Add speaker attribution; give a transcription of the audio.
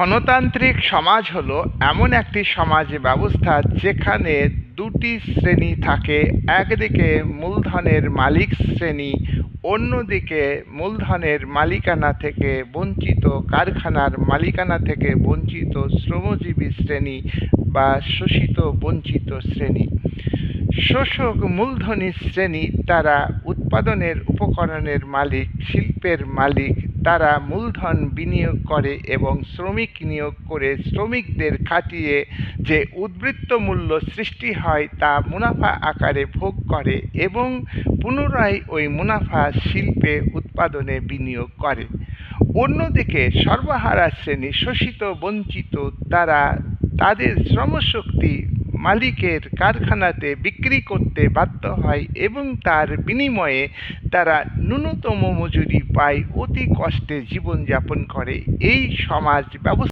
Speaker 1: গণতান্ত্রিক সমাজ হলো এমন একটি সমাজ ব্যবস্থা যেখানে দুটি শ্রেণী থাকে। একদিকে মূলধনের মালিক শ্রেণী, অন্যদিকে মূলধনের মালিকানা থেকে বঞ্চিত, কারখানার মালিকানা থেকে বঞ্চিত শ্রমজীবী শ্রেণী বা শোষিত বঞ্চিত শ্রেণী। শোষক মূলধনী শ্রেণী, তারা উৎপাদনের উপকরণের মালিক, শিল্পের মালিক। তারা মূলধন বিনিয়োগ করে এবং শ্রমিক নিয়োগ করে শ্রমিকদের খাটিয়ে যে উদ্বৃত্ত মূল্য সৃষ্টি হয় তা মুনাফা আকারে ভোগ করে এবং পুনরায় ওই মুনাফা শিল্পে উৎপাদনে বিনিয়োগ করে। অন্যদিকে সর্বহারা শ্রেণী, শোষিত বঞ্চিত, তারা তাদের শ্রমশক্তি মালিকের কারখানাতে বিক্রি করতে বাধ্য হয় এবং তার বিনিময়ে তারা ন্যূনতম মজুরি পায়, অতি কষ্টে জীবনযাপন করে। এই সমাজ ব্যবস্থা